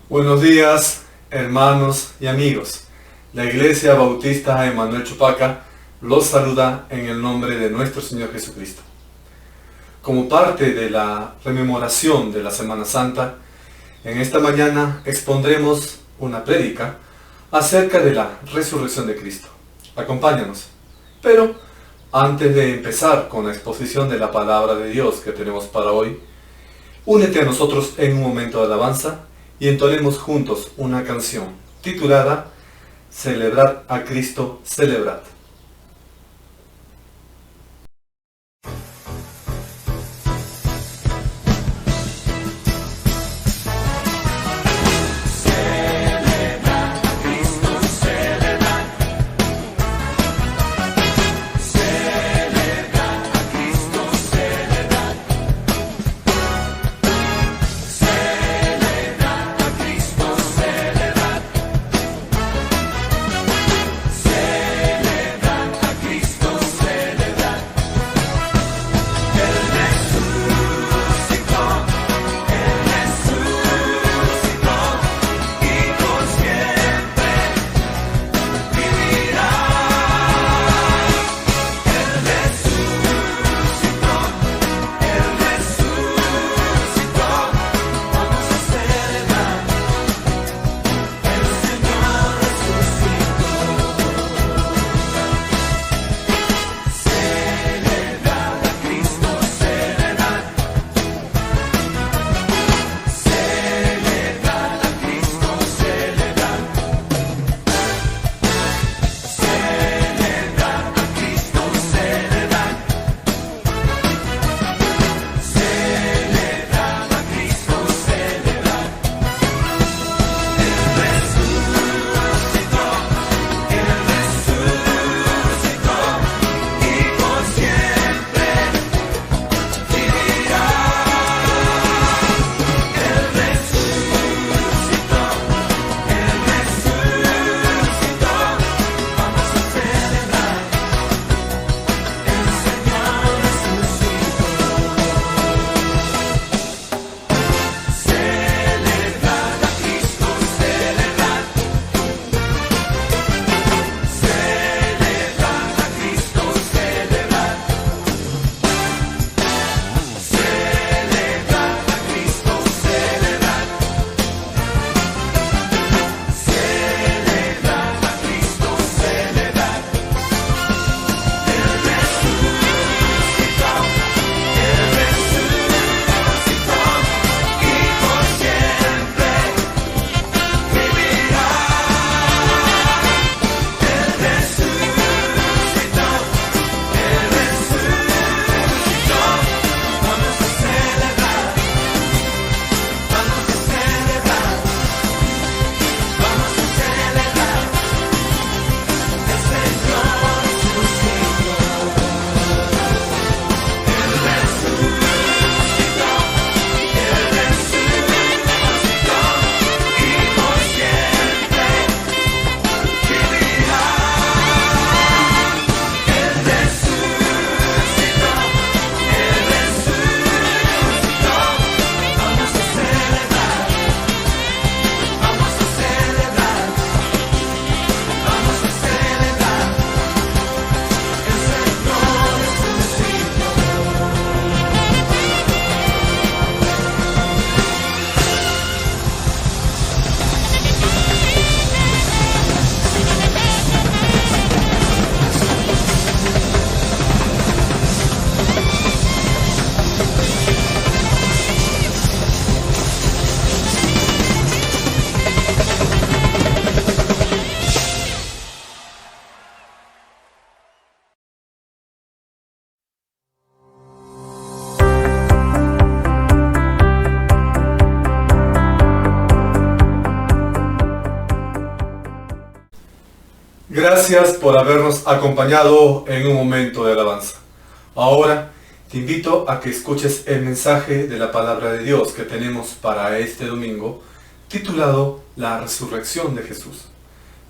Buenos días, hermanos y amigos. La Iglesia Bautista Emanuel Chupaca los saluda en el nombre de nuestro Señor Jesucristo. Como parte de la rememoración de la Semana Santa, en esta mañana expondremos una prédica acerca de la resurrección de Cristo. Acompáñanos. Pero antes de empezar con la exposición de la palabra de Dios que tenemos para hoy, únete a nosotros en un momento de alabanza y entonemos juntos una canción titulada Celebrad a Cristo, celebrad. Gracias por habernos acompañado en un momento de alabanza. Ahora te invito a que escuches el mensaje de la palabra de Dios que tenemos para este domingo, titulado La Resurrección de Jesús.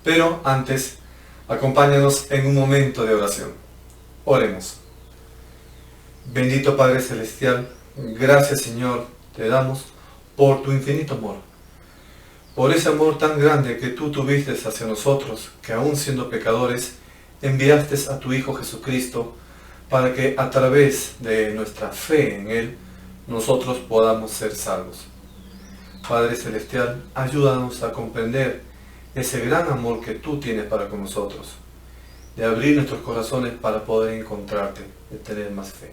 Pero antes, acompáñanos en un momento de oración. Oremos. Bendito Padre Celestial, gracias Señor te damos por tu infinito amor. Por ese amor tan grande que tú tuviste hacia nosotros, que aún siendo pecadores, enviaste a tu Hijo Jesucristo para que a través de nuestra fe en Él, nosotros podamos ser salvos. Padre Celestial, ayúdanos a comprender ese gran amor que tú tienes para con nosotros, de abrir nuestros corazones para poder encontrarte, de tener más fe.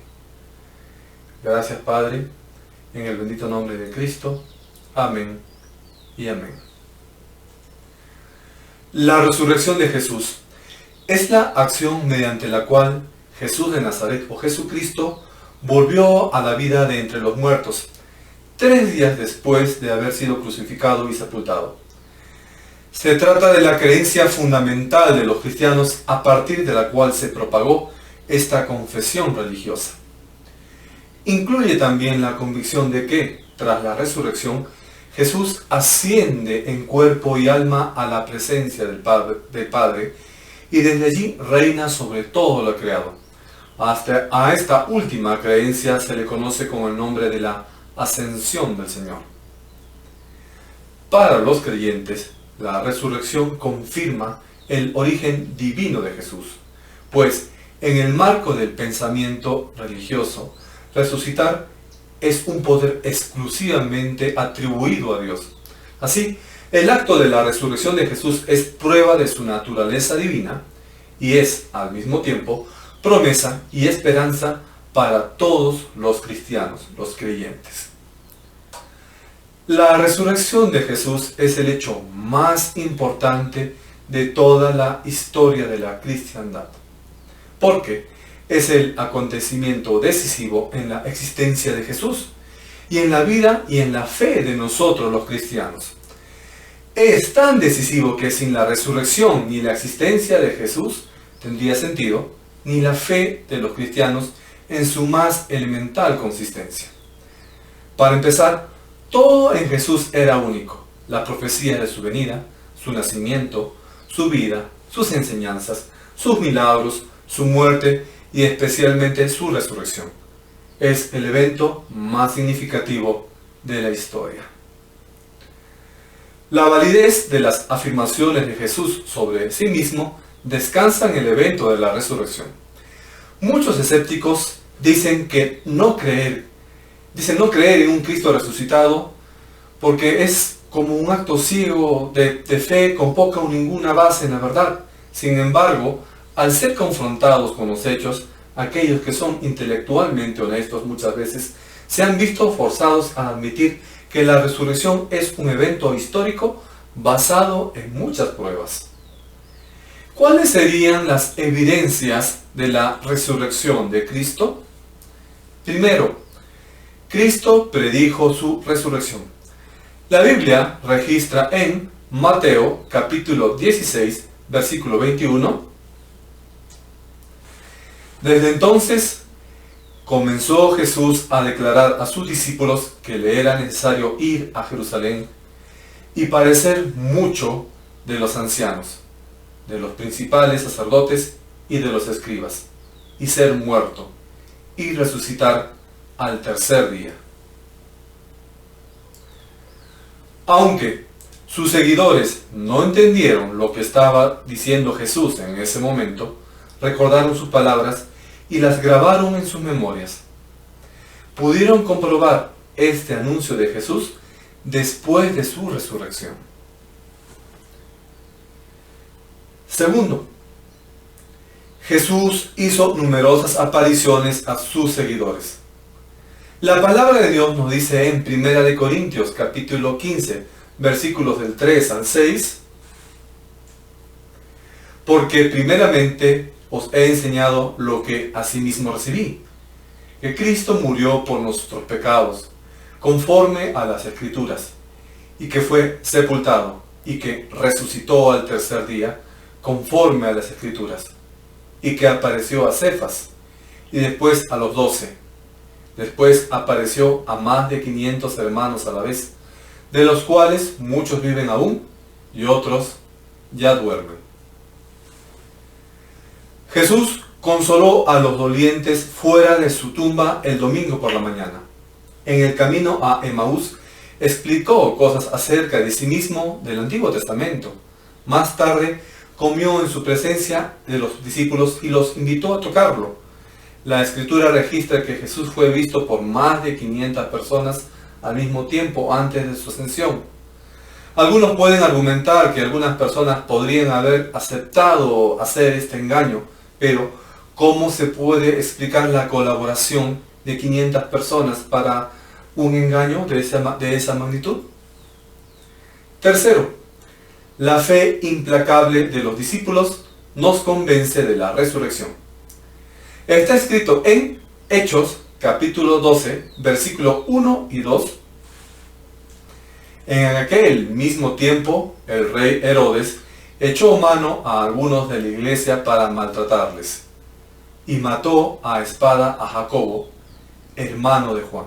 Gracias Padre, en el bendito nombre de Cristo. Amén y amén. La resurrección de Jesús es la acción mediante la cual Jesús de Nazaret o Jesucristo volvió a la vida de entre los muertos, 3 días después de haber sido crucificado y sepultado. Se trata de la creencia fundamental de los cristianos a partir de la cual se propagó esta confesión religiosa. Incluye también la convicción de que, tras la resurrección, Jesús asciende en cuerpo y alma a la presencia del Padre y desde allí reina sobre todo lo creado. Hasta a esta última creencia se le conoce con el nombre de la ascensión del Señor. Para los creyentes, la resurrección confirma el origen divino de Jesús, pues en el marco del pensamiento religioso, resucitar es un poder exclusivamente atribuido a Dios. Así, el acto de la resurrección de Jesús es prueba de su naturaleza divina y es, al mismo tiempo, promesa y esperanza para todos los cristianos, los creyentes. La resurrección de Jesús es el hecho más importante de toda la historia de la cristiandad, porque es el acontecimiento decisivo en la existencia de Jesús y en la vida y en la fe de nosotros los cristianos. Es tan decisivo que sin la resurrección ni la existencia de Jesús tendría sentido ni la fe de los cristianos en su más elemental consistencia. Para empezar, todo en Jesús era único: la profecía de su venida, su nacimiento, su vida, sus enseñanzas, sus milagros, su muerte y especialmente su resurrección. Es el evento más significativo de la historia. La validez de las afirmaciones de Jesús sobre sí mismo descansa en el evento de la resurrección. Muchos escépticos dicen no creer en un Cristo resucitado porque es como un acto ciego de fe con poca o ninguna base en la verdad. Sin embargo, al ser confrontados con los hechos, aquellos que son intelectualmente honestos muchas veces se han visto forzados a admitir que la resurrección es un evento histórico basado en muchas pruebas. ¿Cuáles serían las evidencias de la resurrección de Cristo? Primero, Cristo predijo su resurrección. La Biblia registra en Mateo capítulo 16, versículo 21. Desde entonces comenzó Jesús a declarar a sus discípulos que le era necesario ir a Jerusalén y padecer mucho de los ancianos, de los principales sacerdotes y de los escribas, y ser muerto, y resucitar al tercer día. Aunque sus seguidores no entendieron lo que estaba diciendo Jesús en ese momento, recordaron sus palabras y las grabaron en sus memorias. Pudieron comprobar este anuncio de Jesús después de su resurrección. Segundo, Jesús hizo numerosas apariciones a sus seguidores. La palabra de Dios nos dice en 1 Corintios capítulo 15, versículos del 3 al 6, porque primeramente os he enseñado lo que asimismo recibí, que Cristo murió por nuestros pecados, conforme a las Escrituras, y que fue sepultado, y que resucitó al tercer día, conforme a las Escrituras, y que apareció a Cefas, y después a los 12. Después apareció a más de 500 hermanos a la vez, de los cuales muchos viven aún y otros ya duermen. Jesús consoló a los dolientes fuera de su tumba el domingo por la mañana. En el camino a Emaús explicó cosas acerca de sí mismo del Antiguo Testamento. Más tarde comió en su presencia de los discípulos y los invitó a tocarlo. La Escritura registra que Jesús fue visto por más de 500 personas al mismo tiempo antes de su ascensión. Algunos pueden argumentar que algunas personas podrían haber aceptado hacer este engaño, pero ¿cómo se puede explicar la colaboración de 500 personas para un engaño de esa magnitud? Tercero, la fe implacable de los discípulos nos convence de la resurrección. Está escrito en Hechos, capítulo 12, versículos 1 y 2. En aquel mismo tiempo, el rey Herodes echó mano a algunos de la iglesia para maltratarles, y mató a espada a Jacobo, hermano de Juan.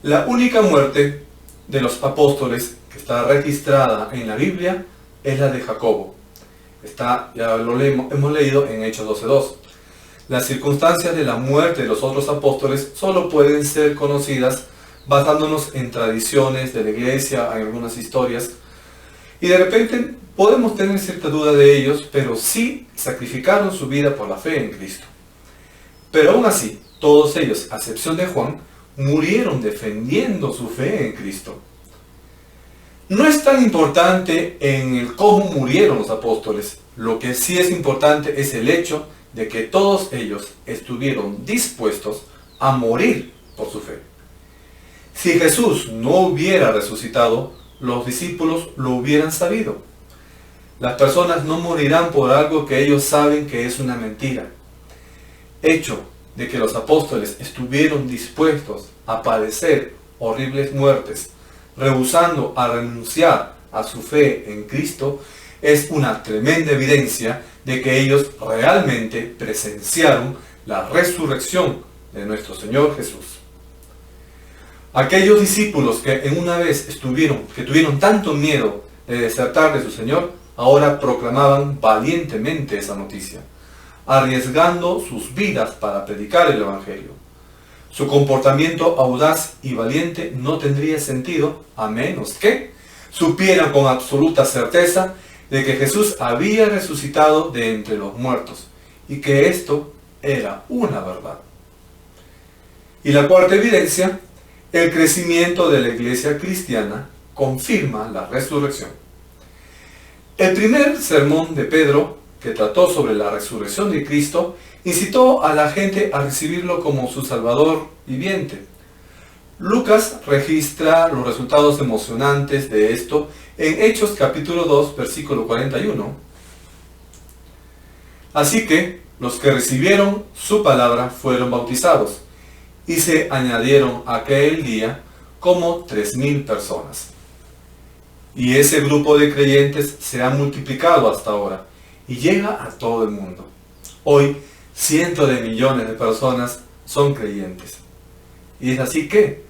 La única muerte de los apóstoles que está registrada en la Biblia es la de Jacobo. Ya lo hemos leído en Hechos 12:2. Las circunstancias de la muerte de los otros apóstoles solo pueden ser conocidas basándonos en tradiciones de la iglesia, en algunas historias, y de repente podemos tener cierta duda de ellos, pero sí sacrificaron su vida por la fe en Cristo. Pero aún así, todos ellos, a excepción de Juan, murieron defendiendo su fe en Cristo. No es tan importante en el cómo murieron los apóstoles. Lo que sí es importante es el hecho de que todos ellos estuvieron dispuestos a morir por su fe. Si Jesús no hubiera resucitado, los discípulos lo hubieran sabido. Las personas no morirán por algo que ellos saben que es una mentira. Hecho de que los apóstoles estuvieron dispuestos a padecer horribles muertes, rehusando a renunciar a su fe en Cristo, es una tremenda evidencia de que ellos realmente presenciaron la resurrección de nuestro Señor Jesús. Aquellos discípulos que en una vez tuvieron tanto miedo de desertar de su Señor, ahora proclamaban valientemente esa noticia, arriesgando sus vidas para predicar el Evangelio. Su comportamiento audaz y valiente no tendría sentido a menos que supieran con absoluta certeza de que Jesús había resucitado de entre los muertos y que esto era una verdad. Y la cuarta evidencia, el crecimiento de la iglesia cristiana confirma la resurrección. El primer sermón de Pedro, que trató sobre la resurrección de Cristo, incitó a la gente a recibirlo como su Salvador viviente. Lucas registra los resultados emocionantes de esto en Hechos capítulo 2, versículo 41. Así que los que recibieron su palabra fueron bautizados, y se añadieron aquel día como 3,000 personas. Y ese grupo de creyentes se ha multiplicado hasta ahora y llega a todo el mundo. Hoy, cientos de millones de personas son creyentes. Y es así que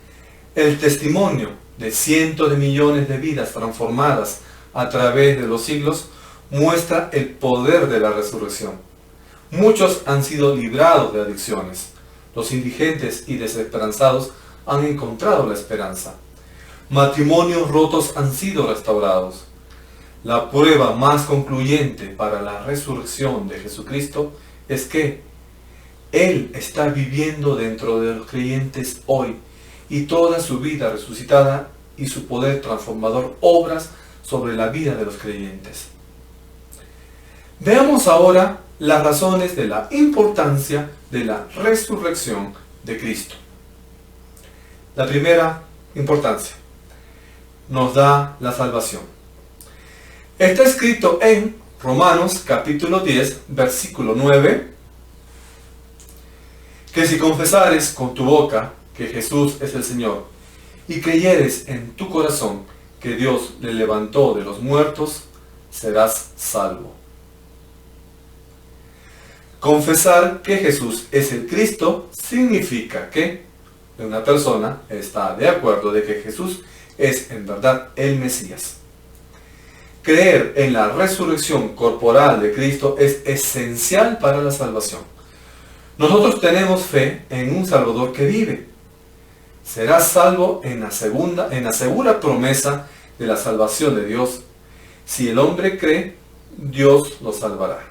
el testimonio de cientos de millones de vidas transformadas a través de los siglos muestra el poder de la resurrección. Muchos han sido librados de adicciones. Los indigentes y desesperanzados han encontrado la esperanza. Matrimonios rotos han sido restaurados. La prueba más concluyente para la resurrección de Jesucristo es que Él está viviendo dentro de los creyentes hoy, y toda su vida resucitada y su poder transformador obras sobre la vida de los creyentes. Veamos ahora las razones de la importancia de la resurrección de Cristo. La primera importancia, nos da la salvación. Está escrito en Romanos capítulo 10, versículo 9, que si confesares con tu boca que Jesús es el Señor, y creyeres en tu corazón que Dios le levantó de los muertos, serás salvo. Confesar que Jesús es el Cristo significa que una persona está de acuerdo de que Jesús es en verdad el Mesías. Creer en la resurrección corporal de Cristo es esencial para la salvación. Nosotros tenemos fe en un Salvador que vive. Serás salvo en la segura promesa de la salvación de Dios. Si el hombre cree, Dios lo salvará.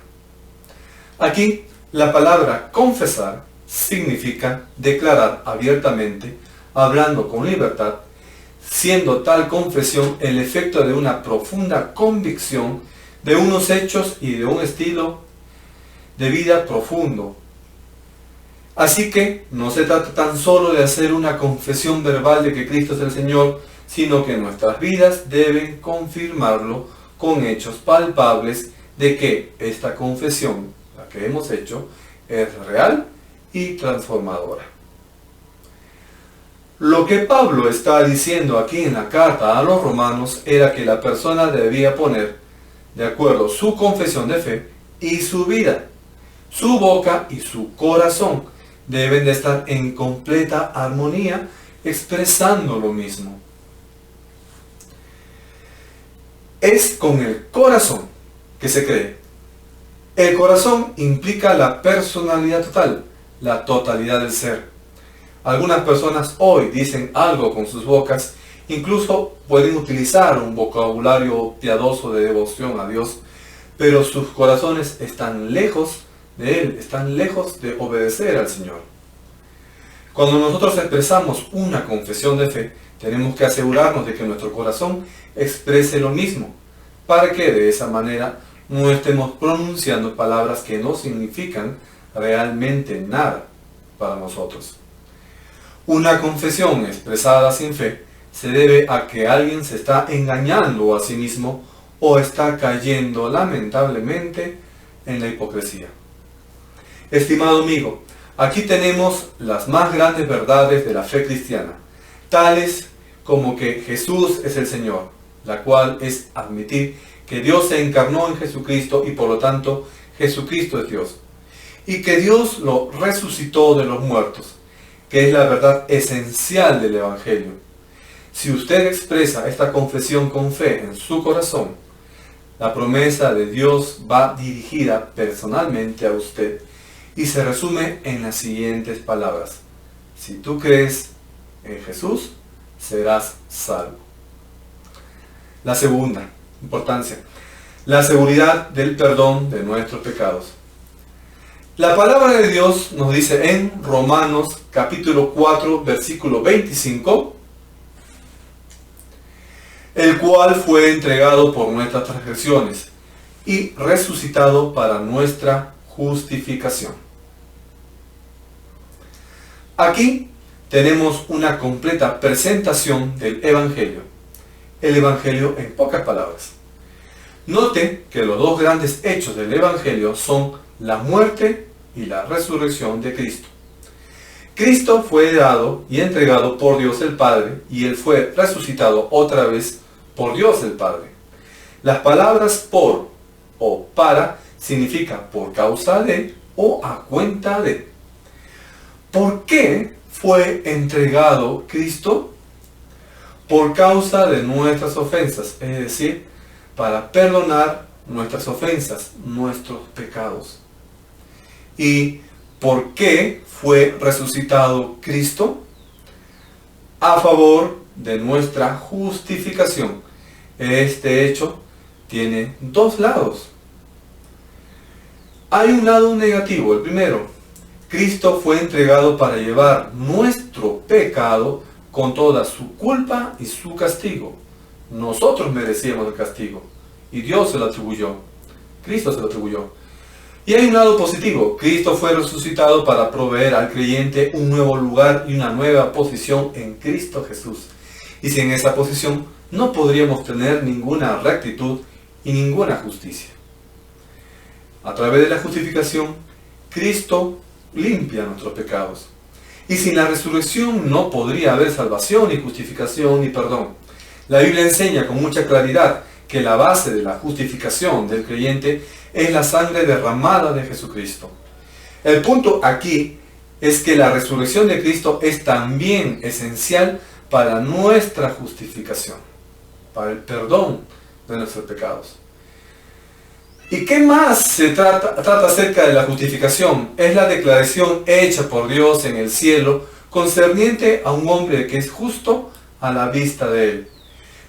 Aquí, la palabra confesar significa declarar abiertamente, hablando con libertad, siendo tal confesión el efecto de una profunda convicción de unos hechos y de un estilo de vida profundo. Así que no se trata tan solo de hacer una confesión verbal de que Cristo es el Señor, sino que nuestras vidas deben confirmarlo con hechos palpables de que esta confesión, la que hemos hecho, es real y transformadora. Lo que Pablo está diciendo aquí en la carta a los romanos era que la persona debía poner de acuerdo su confesión de fe y su vida. Su boca y su corazón deben de estar en completa armonía, expresando lo mismo. Es con el corazón que se cree. El corazón implica la personalidad total, la totalidad del ser. Algunas personas hoy dicen algo con sus bocas, incluso pueden utilizar un vocabulario piadoso de devoción a Dios, pero sus corazones están lejos de Él, están lejos de obedecer al Señor. Cuando nosotros expresamos una confesión de fe, tenemos que asegurarnos de que nuestro corazón exprese lo mismo, para que de esa manera no estemos pronunciando palabras que no significan realmente nada para nosotros. Una confesión expresada sin fe se debe a que alguien se está engañando a sí mismo o está cayendo lamentablemente en la hipocresía. Estimado amigo, aquí tenemos las más grandes verdades de la fe cristiana, tales como que Jesús es el Señor, la cual es admitir que Dios se encarnó en Jesucristo y por lo tanto Jesucristo es Dios, y que Dios lo resucitó de los muertos, que es la verdad esencial del Evangelio. Si usted expresa esta confesión con fe en su corazón, la promesa de Dios va dirigida personalmente a usted y se resume en las siguientes palabras: si tú crees en Jesús, serás salvo. La segunda importancia, la seguridad del perdón de nuestros pecados. La palabra de Dios nos dice en Romanos capítulo 4, versículo 25, el cual fue entregado por nuestras transgresiones y resucitado para nuestra justificación. Aquí tenemos una completa presentación del Evangelio. El Evangelio en pocas palabras. Note que los dos grandes hechos del Evangelio son la muerte y la resurrección de Cristo. Cristo fue dado y entregado por Dios el Padre, y Él fue resucitado otra vez por Dios el Padre. Las palabras por o para significa por causa de o a cuenta de. ¿Por qué fue entregado Cristo? Por causa de nuestras ofensas, es decir, para perdonar nuestras ofensas, nuestros pecados. ¿Y por qué fue resucitado Cristo? A favor de nuestra justificación. Este hecho tiene dos lados. Hay un lado negativo, el primero. Cristo fue entregado para llevar nuestro pecado con toda su culpa y su castigo. Nosotros merecíamos el castigo y Dios se lo atribuyó. Cristo se lo atribuyó. Y hay un lado positivo. Cristo fue resucitado para proveer al creyente un nuevo lugar y una nueva posición en Cristo Jesús. Y sin esa posición no podríamos tener ninguna rectitud y ninguna justicia. A través de la justificación, Cristo limpia nuestros pecados. Y sin la resurrección no podría haber salvación, ni justificación, ni perdón. La Biblia enseña con mucha claridad que la base de la justificación del creyente es la sangre derramada de Jesucristo. El punto aquí es que la resurrección de Cristo es también esencial para nuestra justificación, para el perdón de nuestros pecados. ¿Y qué más se trata acerca de la justificación? Es la declaración hecha por Dios en el cielo concerniente a un hombre que es justo a la vista de él.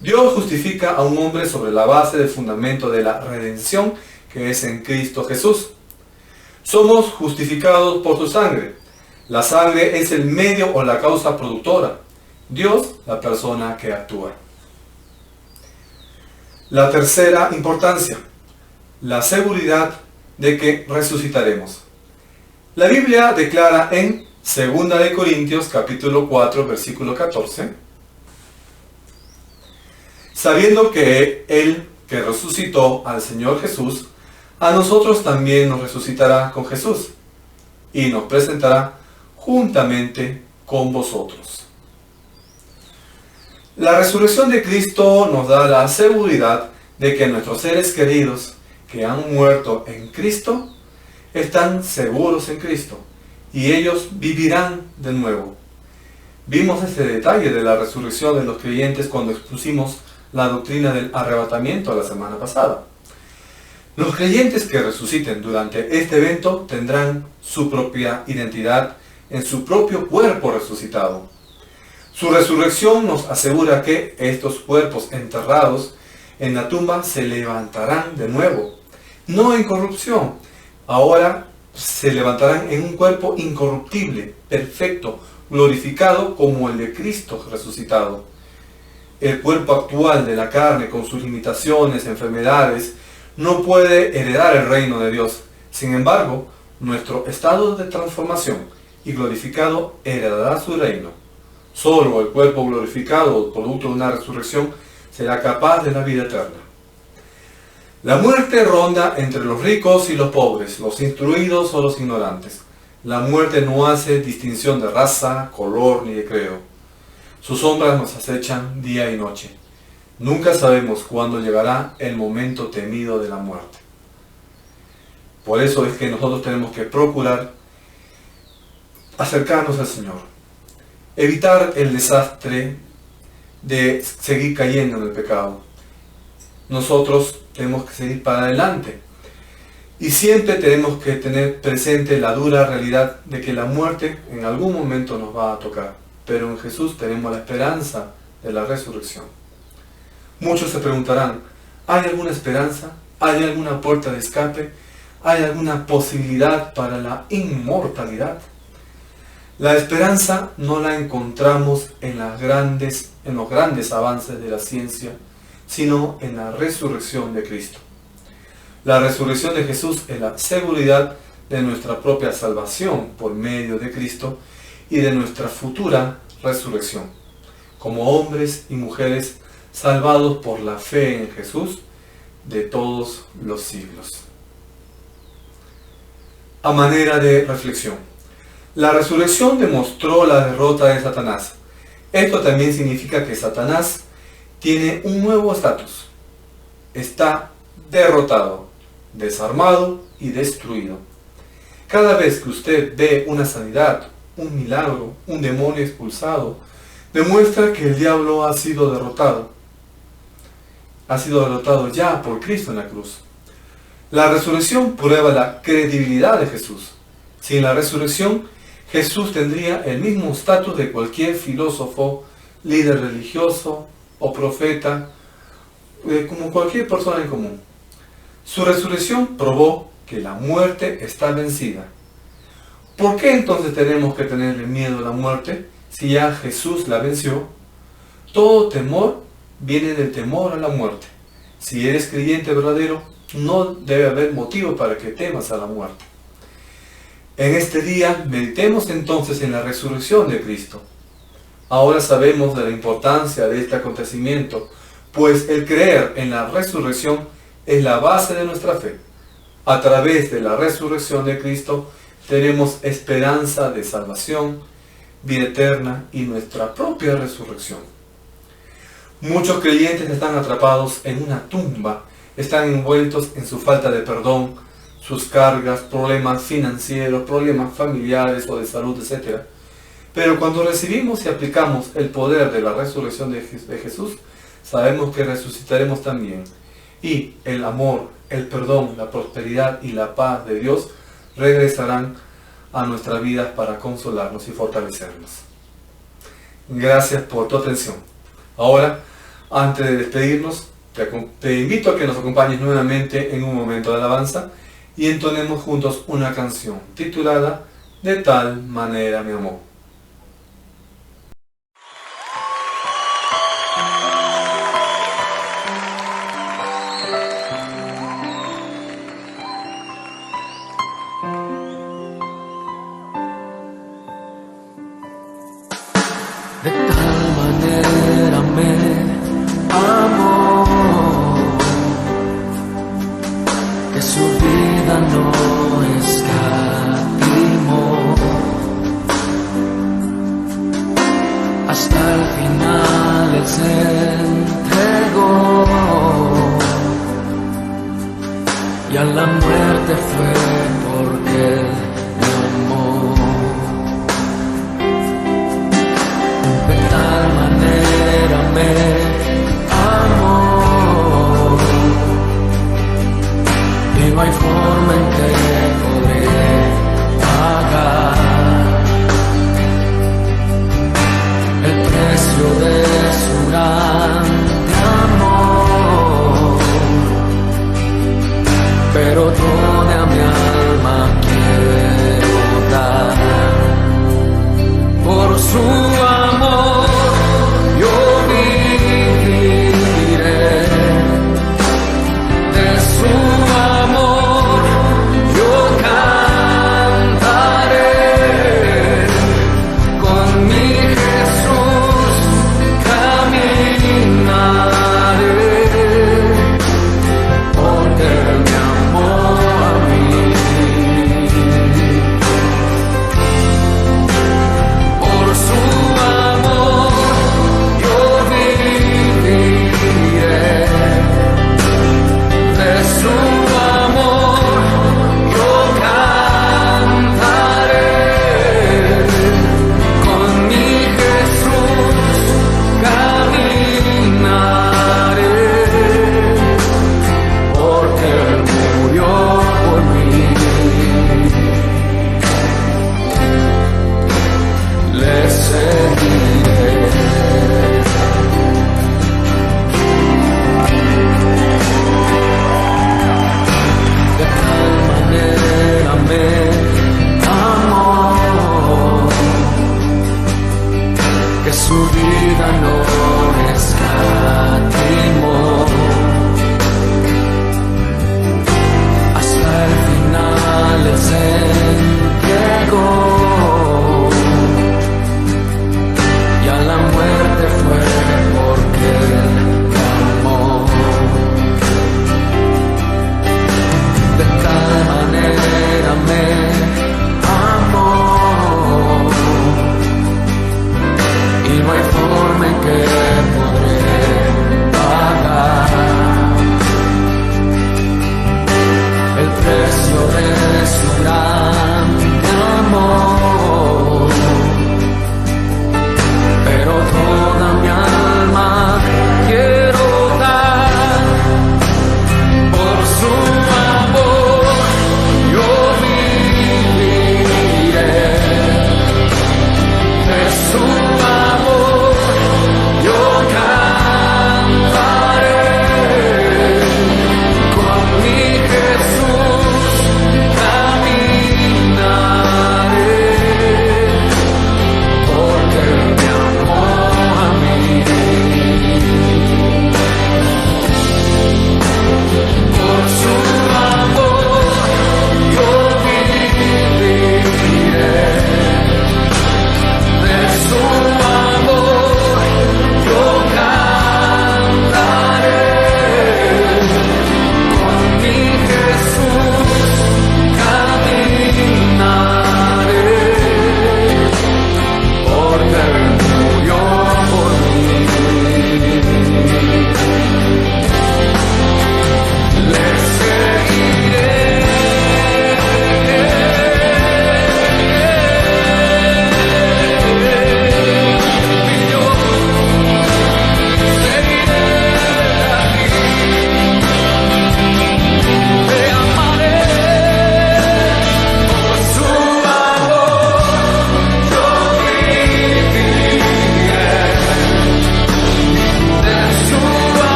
Dios justifica a un hombre sobre la base del fundamento de la redención que es en Cristo Jesús. Somos justificados por su sangre. La sangre es el medio o la causa productora. Dios, la persona que actúa. La tercera importancia, la seguridad de que resucitaremos. La Biblia declara en 2 de Corintios capítulo 4 versículo 14, sabiendo que Él que resucitó al Señor Jesús, a nosotros también nos resucitará con Jesús y nos presentará juntamente con vosotros. La resurrección de Cristo nos da la seguridad de que nuestros seres queridos que han muerto en Cristo están seguros en Cristo y ellos vivirán de nuevo. Vimos este detalle de la resurrección de los creyentes cuando expusimos la doctrina del arrebatamiento la semana pasada. Los creyentes que resuciten durante este evento tendrán su propia identidad en su propio cuerpo resucitado. Su resurrección nos asegura que estos cuerpos enterrados en la tumba se levantarán de nuevo, no en corrupción, ahora se levantarán en un cuerpo incorruptible, perfecto, glorificado como el de Cristo resucitado. El cuerpo actual de la carne, con sus limitaciones, enfermedades, no puede heredar el reino de Dios. Sin embargo, nuestro estado de transformación y glorificado heredará su reino. Solo el cuerpo glorificado, producto de una resurrección, será capaz de la vida eterna. La muerte ronda entre los ricos y los pobres, los instruidos o los ignorantes. La muerte no hace distinción de raza, color ni de credo. Sus sombras nos acechan día y noche. Nunca sabemos cuándo llegará el momento temido de la muerte. Por eso es que nosotros tenemos que procurar acercarnos al Señor. Evitar el desastre de seguir cayendo en el pecado. Nosotros tenemos que seguir para adelante. Y siempre tenemos que tener presente la dura realidad de que la muerte en algún momento nos va a tocar. Pero en Jesús tenemos la esperanza de la resurrección. Muchos se preguntarán, ¿hay alguna esperanza? ¿Hay alguna puerta de escape? ¿Hay alguna posibilidad para la inmortalidad? La esperanza no la encontramos en los grandes avances de la ciencia, sino en la resurrección de Cristo. La resurrección de Jesús es la seguridad de nuestra propia salvación por medio de Cristo y de nuestra futura resurrección, como hombres y mujeres salvados por la fe en Jesús de todos los siglos. A manera de reflexión, la resurrección demostró la derrota de Satanás. Esto también significa que Satanás tiene un nuevo estatus. Está derrotado, desarmado y destruido. Cada vez que usted ve una sanidad, un milagro, un demonio expulsado, demuestra que el diablo ha sido derrotado. Ha sido derrotado ya por Cristo en la cruz. La resurrección prueba la credibilidad de Jesús. Sin la resurrección, Jesús tendría el mismo estatus de cualquier filósofo, líder religioso o profeta, como cualquier persona en común. Su resurrección probó que la muerte está vencida. ¿Por qué entonces tenemos que tenerle miedo a la muerte si ya Jesús la venció? Todo temor viene del temor a la muerte. Si eres creyente verdadero, no debe haber motivo para que temas a la muerte. En este día meditemos entonces en la resurrección de Cristo. Ahora sabemos de la importancia de este acontecimiento, pues el creer en la resurrección es la base de nuestra fe. A través de la resurrección de Cristo tenemos esperanza de salvación, vida eterna y nuestra propia resurrección. Muchos creyentes están atrapados en una tumba, están envueltos en su falta de perdón, sus cargas, problemas financieros, problemas familiares o de salud, etc. Pero cuando recibimos y aplicamos el poder de la resurrección de Jesús, sabemos que resucitaremos también. Y el amor, el perdón, la prosperidad y la paz de Dios regresarán a nuestras vidas para consolarnos y fortalecernos. Gracias por tu atención. Ahora, antes de despedirnos, te invito a que nos acompañes nuevamente en un momento de alabanza y entonemos juntos una canción titulada De tal manera me amó. De tal manera me amó que su vida no escatimó,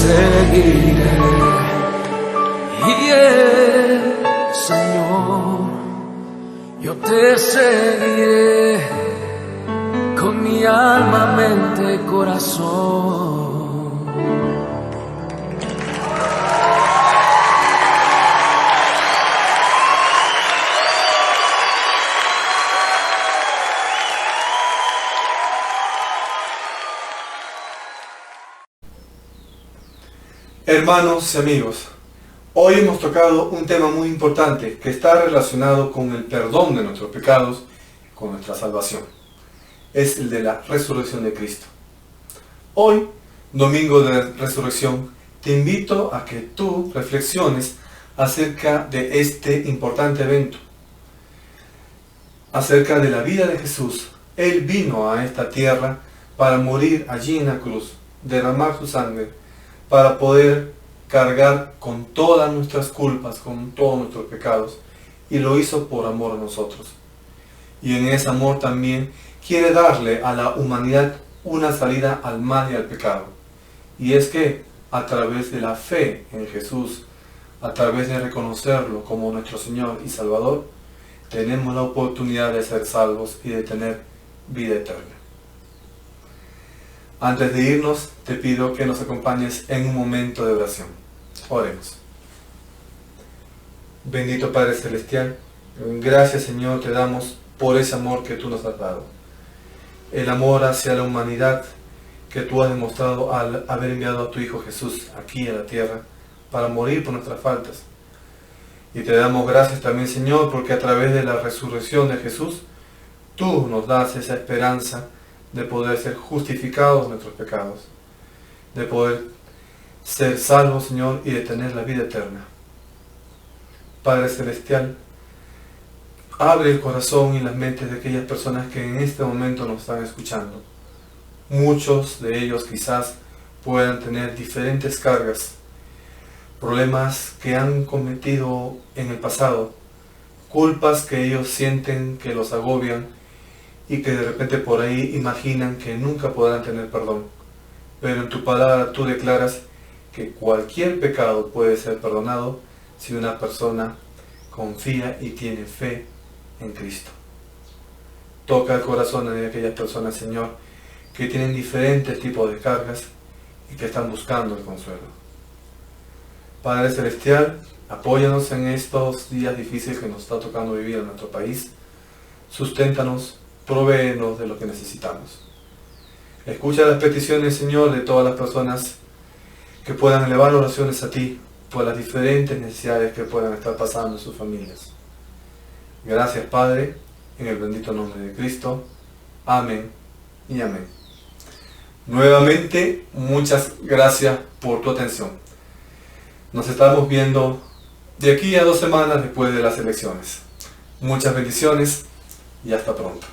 seguiré. Señor, yo te seguiré con mi alma, mente, corazón. Hermanos y amigos, hoy hemos tocado un tema muy importante que está relacionado con el perdón de nuestros pecados, con nuestra salvación. Es el de la resurrección de Cristo. Hoy, domingo de resurrección, te invito a que tú reflexiones acerca de este importante evento, acerca de la vida de Jesús. Él vino a esta tierra para morir allí en la cruz, derramar su sangre, para poder cargar con todas nuestras culpas, con todos nuestros pecados, y lo hizo por amor a nosotros. Y en ese amor también quiere darle a la humanidad una salida al mal y al pecado. Y es que a través de la fe en Jesús, a través de reconocerlo como nuestro Señor y Salvador, tenemos la oportunidad de ser salvos y de tener vida eterna. Antes de irnos, te pido que nos acompañes en un momento de oración. Oremos. Bendito Padre Celestial, gracias Señor te damos por ese amor que tú nos has dado. El amor hacia la humanidad que tú has demostrado al haber enviado a tu Hijo Jesús aquí a la tierra para morir por nuestras faltas. Y te damos gracias también Señor porque a través de la resurrección de Jesús, tú nos das esa esperanza de poder ser justificados de nuestros pecados, de poder ser salvos, Señor, y de tener la vida eterna. Padre Celestial, abre el corazón y las mentes de aquellas personas que en este momento nos están escuchando. Muchos de ellos quizás puedan tener diferentes cargas, problemas que han cometido en el pasado, culpas que ellos sienten que los agobian, y que de repente por ahí imaginan que nunca podrán tener perdón. Pero en tu palabra tú declaras que cualquier pecado puede ser perdonado si una persona confía y tiene fe en Cristo. Toca el corazón de aquellas personas, Señor, que tienen diferentes tipos de cargas y que están buscando el consuelo. Padre Celestial, apóyanos en estos días difíciles que nos está tocando vivir en nuestro país. Susténtanos, provéenos de lo que necesitamos. Escucha las peticiones, Señor, de todas las personas que puedan elevar oraciones a ti por las diferentes necesidades que puedan estar pasando en sus familias. Gracias, Padre, en el bendito nombre de Cristo. Amén y amén. Nuevamente, muchas gracias por tu atención. Nos estamos viendo de aquí a 2 semanas después de las elecciones. Muchas bendiciones y hasta pronto.